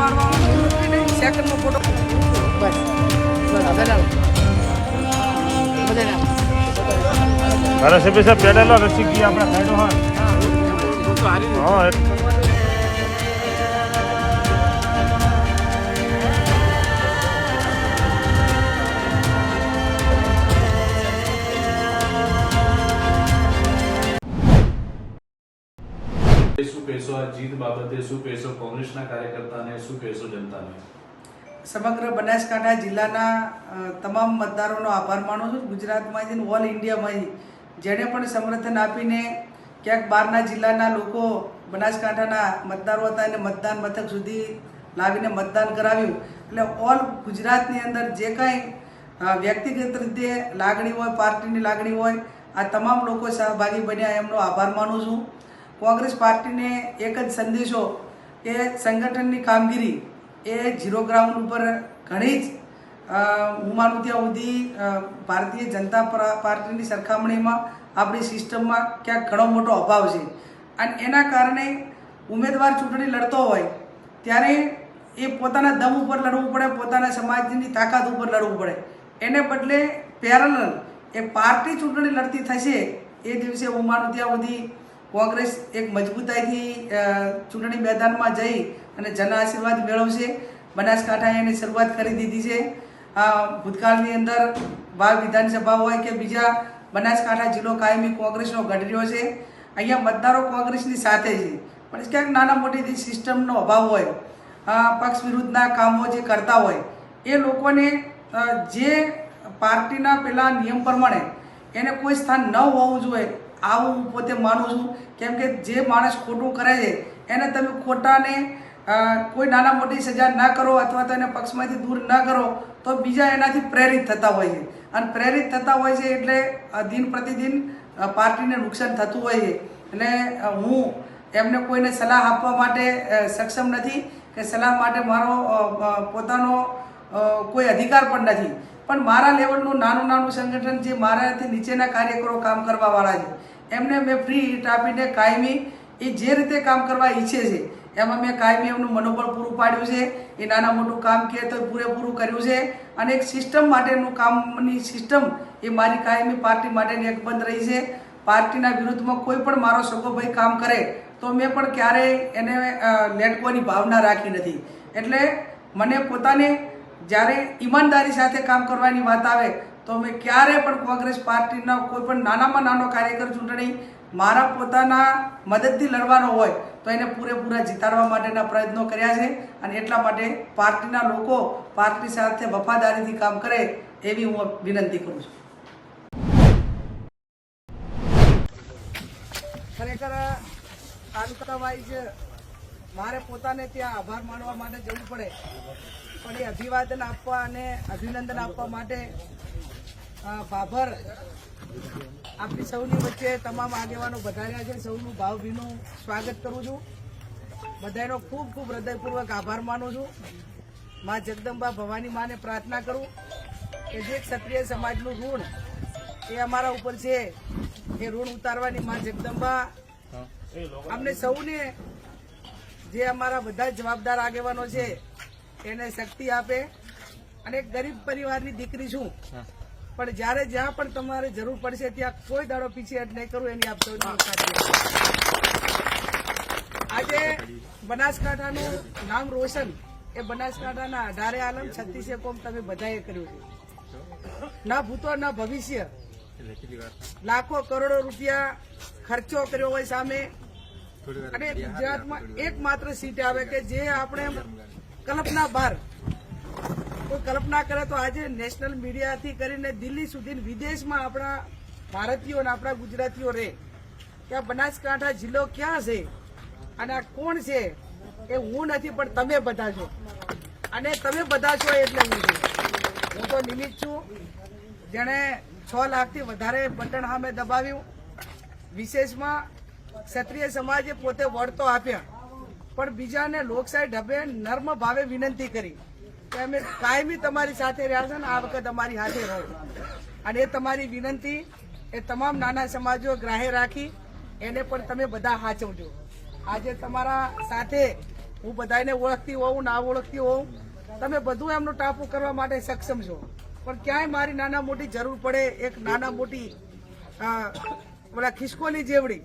પાડવાનો સેકન્ડનો ફોટો બસ ધારાસભ્ય સાહેબ પેડેલો રસી ગઈ આપણા સાઈડો હા શું કહેશો આ જીત બાબતે? શું કહેશો કોંગ્રેસના કાર્યકર્તાને? શું કહેશો જનતાને? સમગ્ર બનાસકાંઠા જિલ્લાના તમામ મતદારોનો આભાર માનું છું. ગુજરાતમાં ઓલ ઇન્ડિયામાં જેણે પણ સમર્થન આપીને ક્યાંક બહારના જિલ્લાના લોકો બનાસકાંઠાના મતદારો હતા એને મતદાન મથક સુધી લાવીને મતદાન કરાવ્યું. એટલે ઓલ ગુજરાતની અંદર જે કાંઈ વ્યક્તિગત રીતે લાગણી હોય, પાર્ટીની લાગણી હોય, આ તમામ લોકો સહભાગી બન્યા એમનો આભાર માનું છું. કોંગ્રેસ પાર્ટીને એક જ સંદેશો કે સંગઠનની કામગીરી એ ઝીરો ગ્રાઉન્ડ ઉપર ઘણી જ હું માનું ત્યાં સુધી ભારતીય જનતા પાર્ટીની સરખામણીમાં આપણી સિસ્ટમમાં ક્યાંક ઘણો મોટો અભાવ છે. અને એના કારણે ઉમેદવાર ચૂંટણી લડતો હોય ત્યારે એ પોતાના દમ ઉપર લડવું પડે, પોતાના સમાજની તાકાત ઉપર લડવું પડે. એને બદલે પેરેલલ એ પાર્ટી ચૂંટણી લડતી થશે એ દિવસે હું માનું ત્યાં સુધી કોંગ્રેસ એક મજબૂતાઈથી ચૂંટણી મેદાનમાં જઈ અને જન આશીર્વાદ મેળવશે. બનાસકાંઠાએ એની શરૂઆત કરી દીધી છે. ભૂતકાળની અંદર વાવ વિધાનસભા હોય કે બીજા બનાસકાંઠા જિલ્લો કાયમી કોંગ્રેસનો ગઢ રહ્યો છે. અહીંયા મતદારો કોંગ્રેસની સાથે છે, પણ ક્યાંક નાના મોટી સિસ્ટમનો અભાવ હોય, પક્ષ વિરુદ્ધના કામો જે કરતા હોય એ લોકોને જે પાર્ટીના પેલા નિયમ પ્રમાણે એને કોઈ સ્થાન ન હોવું જોઈએ આવું હું પોતે માનું છું. કેમ કે જે માણસ ખોટું કરે છે એને તમે ખોટાને કોઈ નાના મોટી સજા ના કરો અથવા તો એને પક્ષમાંથી દૂર ના કરો તો બીજા એનાથી પ્રેરિત થતા હોય છે. અને પ્રેરિત થતા હોય છે એટલે દિન પ્રતિદિન પાર્ટીને નુકસાન થતું હોય છે. એટલે હું એમને કોઈને સલાહ આપવા માટે સક્ષમ નથી કે સલાહ માટે મારો પોતાનો કોઈ અધિકાર પણ નથી. પણ મારા લેવલનું નાનું સંગઠન જે મારાથી નીચેના કાર્યકરો કામ કરવાવાળા છે એમને મેં ફ્રી હિટ આપીને કાયમી એ જે રીતે કામ કરવા ઈચ્છે છે એમાં મેં કાયમી એમનું મનોબળ પૂરું પાડ્યું છે. એ નાના મોટું કામ કહે તો પૂરેપૂરું કર્યું છે. અને એક સિસ્ટમ માટેનું કામની સિસ્ટમ એ મારી કાયમી પાર્ટી માટેની એક બંધ રહી છે. પાર્ટીના વિરુદ્ધમાં કોઈ પણ મારો સગોભાઈ કામ કરે તો મેં પણ ક્યારેય એને લેટકોની ભાવના રાખી નથી. એટલે મને પોતાને જ્યારે ઈમાનદારી સાથે કામ કરવાની વાત આવે તો મેં ક્યારેય પણ કોંગ્રેસ પાર્ટીના કોઈ પણ નાનામાં નાનો કાર્યકર ચૂંટણી મારા પોતાના મદદથી લડવાનો હોય તો એને પૂરેપૂરા જીતાડવા માટેના પ્રયત્નો કર્યા છે. અને એટલા માટે પાર્ટીના લોકો પાર્ટી સાથે વફાદારીથી કામ કરે એવી હું વિનંતી કરું છું. ખરેખર તાલુકા વાઇઝ મારે પોતાને ત્યાં આભાર માનવા માટે જવું પડે, પણ એ અભિવાદન આપવા અને અભિનંદન આપવા માટે ભાભર આપણી સૌની વચ્ચે તમામ આગેવાનો વધાર્યા છે. સૌનું ભાવભીનું સ્વાગત કરું છું. બધાનો ખૂબ ખૂબ હૃદયપૂર્વક આભાર માનું છું. મા જગદંબા ભવાની માને પ્રાર્થના કરું કે જે ક્ષત્રિય સમાજનું ઋણ એ અમારા ઉપર છે એ ઋણ ઉતારવાની મા જગદંબા અમને સૌને જે અમારા બધા જવાબદાર આગેવાનો છે એને શક્તિ આપે. અને ગરીબ પરિવારની દીકરી છું, પણ જ્યારે જ્યાં પણ તમારે જરૂર પડશે ત્યાં કોઈ દાડો પીછેહટ નહીં કરું એની આપ સૌની ખાતરી. આજે બનાસકાંઠાનું નામ રોશન એ બનાસકાંઠાના 18 આલમ 36 કોમ તમે બધાએ કર્યું છે. ના ભૂતો ના ભવિષ્ય લાખો કરોડો રૂપિયા ખર્ચો કર્યો હોય સામે. અને ગુજરાતમાં એકમાત્ર સીટ આવે કે જે આપણે કલ્પના બહાર કોઈ કલ્પના કરે તો આજે નેશનલ મીડિયાથી કરીને દિલ્હી સુધી વિદેશમાં આપણા ભારતીયો અને આપણા ગુજરાતીઓ રહે કે આ બનાસકાંઠા જિલ્લો ક્યાં છે અને આ કોણ છે એ હું નથી પણ તમે બધા છો. અને તમે બધા છો એટલે હું છું. હું તો નિમિત્ત છું જેણે 6 લાખથી વધારે બટન સામે દબાવ્યું. વિશેષમાં ક્ષત્રિય સમાજે પોતે વળતો આપ્યા, પણ બીજાને લોકશાહી ઢબે નર્મ ભાવે વિનંતી કરી કે અમે કાયમી તમારી સાથે રહ્યા છે ને આ વખત અમારી સાથે રહો. અને એ તમારી વિનંતી એ તમામ નાના સમાજો ગ્રાહ્ય રાખી એને પણ તમે બધા સાચવજો. આજે તમારા સાથે હું બધાને ઓળખતી હોઉં ના ઓળખતી હોઉં, તમે બધું એમનું ટાપુ કરવા માટે સક્ષમ છો, પણ ક્યાંય મારી નાના મોટી જરૂર પડે, એક નાના મોટી ઓલા ખિસકોલી જેવડી,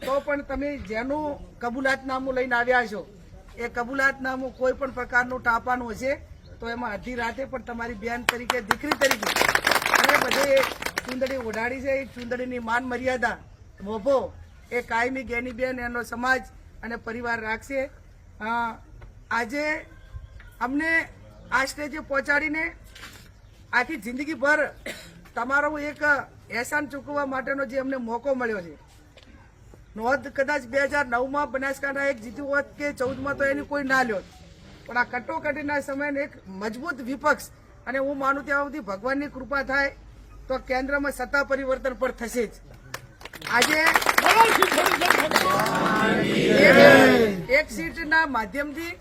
તો પણ તમે જેનું કબૂલાતનામું લઈને આવ્યા છો એ કબૂલાતનામું કોઈ પણ પ્રકારનું ટાપાનું હશે તો એમાં અડધી રાતે પણ તમારી બેન તરીકે, દીકરી તરીકે અને બધે ચૂંદડી ઓઢાડી છે. એ ચૂંદડીની માન મર્યાદા મોભો એ કાયમી ગેની બેન એનો સમાજ અને પરિવાર રાખશે. આજે અમને આ સ્ટેજે પહોંચાડીને આખી જિંદગીભર તમારો એક એહસાન ચૂકવવા માટેનો જે અમને મોકો મળ્યો છે. નોંધ કદાચ 2009માં બનાસકાંઠા એક જીત્યું હોત કે 14માં તો એની કોઈ ના લ્યો, પણ આ કટોકટીના સમયને એક મજબૂત વિપક્ષ, અને હું માનું ત્યાં સુધી ભગવાનની કૃપા થાય તો કેન્દ્રમાં સત્તા પરિવર્તન પણ થશે જ. આજે એક સીટના માધ્યમથી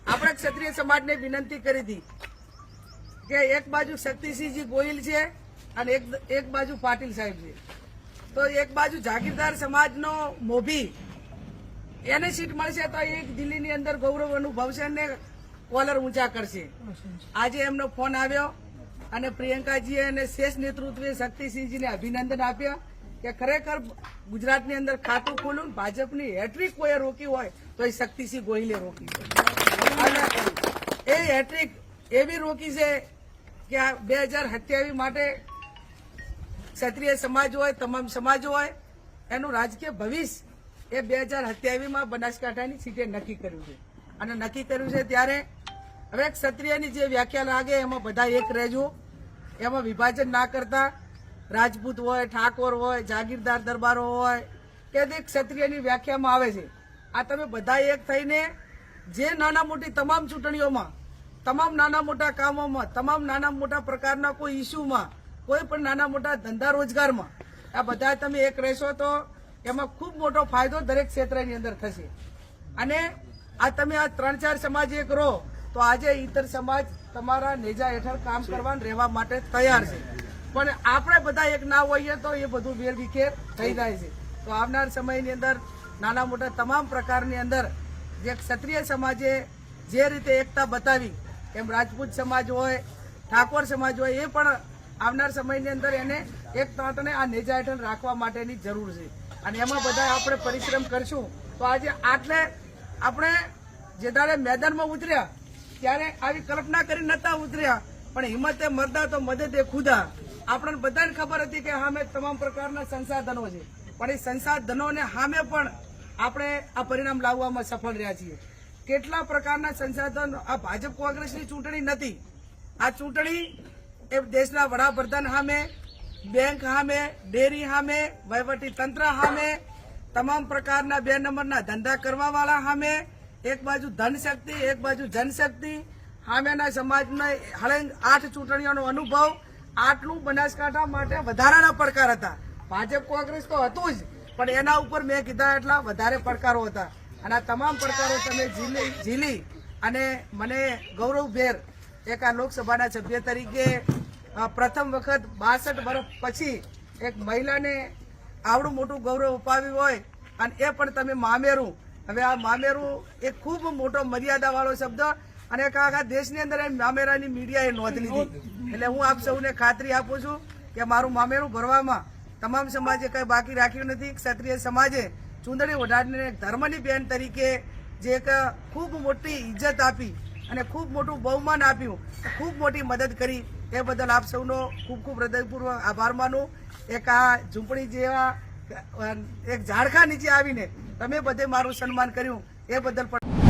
આપણે ક્ષત્રિય સમાજને વિનંતી કરી હતી કે એક બાજુ શક્તિસિંહજી ગોહિલ છે અને એક બાજુ પાટીલ સાહેબ છે, તો એક બાજુ જાગીરદાર સમાજનો મોભી એને સીટ મળશે તો એક દિલ્હીની અંદર ગૌરવ અનુભવશે અને કોલર ઊંચા કરશે. આજે એમનો ફોન આવ્યો અને પ્રિયંકાજીએ અને શેષ નેતૃત્વે શક્તિસિંહજીને અભિનંદન આપ્યા કે ખરેખર ગુજરાતની અંદર ખાતું ખોલું, ભાજપની હેટ્રિક કોઈ રોકી હોય તો એ શક્તિસિંહ ગોહિલે રોકી છે. અને એ હેટ્રિક એવી રોકી છે કે આ 2027 માટે ક્ષત્રિય સમાજ હોય, તમામ સમાજ હોય, એનું રાજકીય ભવિષ્ય એ 2027માં બનાસકાંઠાની સીટે નક્કી કર્યું છે. અને નક્કી કર્યું છે ત્યારે હવે ક્ષત્રિયની જે વ્યાખ્યા લાગે એમાં બધા એક રહેજો, એમાં વિભાજન ના કરતા. રાજપૂત હોય, ઠાકોર હોય, જાગીરદાર દરબારો હોય કે તે ક્ષત્રિયની વ્યાખ્યામાં આવે છે. આ તમે બધા એક થઈને જે નાના મોટી તમામ ચૂંટણીઓમાં, તમામ નાના મોટા કામોમાં, તમામ નાના મોટા પ્રકારના કોઈ ઇસ્યુમાં, કોઈ પણ નાના મોટા ધંધા રોજગારમાં આ બધા તમે એક રહેશો તો એમાં ખૂબ મોટો ફાયદો દરેક ક્ષેત્રની અંદર થશે. અને આ તમે આ 3-4 સમાજ એક રહો તો આજે ઇતર સમાજ તમારા નેજા હેઠળ કામ કરવા રહેવા માટે તૈયાર છે, પણ આપણે બધા એક ના હોઈએ તો એ બધું વેરવિખેર થઈ જાય છે. તો આવનાર સમયની અંદર નાના મોટા તમામ પ્રકારની અંદર જે ક્ષત્રિય સમાજે જે રીતે એકતા બતાવી એમ રાજપૂત સમાજ હોય, ઠાકોર સમાજ હોય, એ પણ આવનાર સમયની અંદર એને એક તાંતને આ નેજા હેઠળ રાખવા માટેની જરૂર છે. અને એમાં બધા આપણે પરિશ્રમ કરશું તો આજે આટલે આપણે જે દાડે મેદાનમાં ઉતર્યા ત્યારે આવી કલ્પના કરી નતા ઉતર્યા, પણ હિંમતે મરદા તો મદદે ખુદા. આપણને બધાને ખબર હતી કે સામે તમામ પ્રકારના સંસાધનો છે, પણ એ સંસાધનોને સામે પણ આપણે આ પરિણામ લાવવામાં સફળ રહ્યા છીએ. કેટલા પ્રકારના સંસાધનો, આ ભાજપ કોંગ્રેસની ચૂંટણી નથી, આ ચૂંટણી એ દેશના વડાપ્રધાન સામે, બેંક સામે, ડેરી સામે, વહીવટી તંત્ર સામે, તમામ પ્રકારના 2 નંબરના ધંધા કરવા વાળા સામે, એક બાજુ ધનશક્તિ, એક બાજુ જનશક્તિ સામેના સમાજને હળંગ 8 ચૂંટણીઓનો અનુભવ. આટલું બનાસકાંઠા માટે વધારાના પડકાર હતા. ભાજપ કોંગ્રેસ તો હતું જ, પણ એના ઉપર મેં કીધા એટલા વધારે પડકારો હતા. અને આ તમામ પડકારો તમે ઝીલી અને મને ગૌરવભેર એક આ લોકસભાના સભ્ય તરીકે પ્રથમ વખત 62 વર્ષ પછી એક મહિલાને આવડું મોટું ગૌરવ અપાવ્યું હોય, અને એ પણ તમે મામેરું. હવે આ મામેરું એ ખૂબ મોટો મર્યાદાવાળો શબ્દ, અને આખા દેશની અંદર મામેરાની મીડિયાએ નોંધ લીધી. એટલે હું આપ સૌને ખાતરી આપું છું કે મારું મામેરું ભરવામાં તમામ સમાજે કંઈ બાકી રાખ્યું નથી. ક્ષત્રિય સમાજે ચૂંદડી ઓઢાડીને ધર્મની બેન તરીકે જે એક ખૂબ મોટી ઇજ્જત આપી અને ખૂબ મોટું બહુમાન આપ્યું, ખૂબ મોટી મદદ કરી, એ બદલ આપ સૌનો ખૂબ ખૂબ હૃદયપૂર્વક આભાર માનું. એક આ ઝૂંપડી જેવા એક ઝાડખા નીચે આવીને તમે બધે મારું સન્માન કર્યું એ બદલ પણ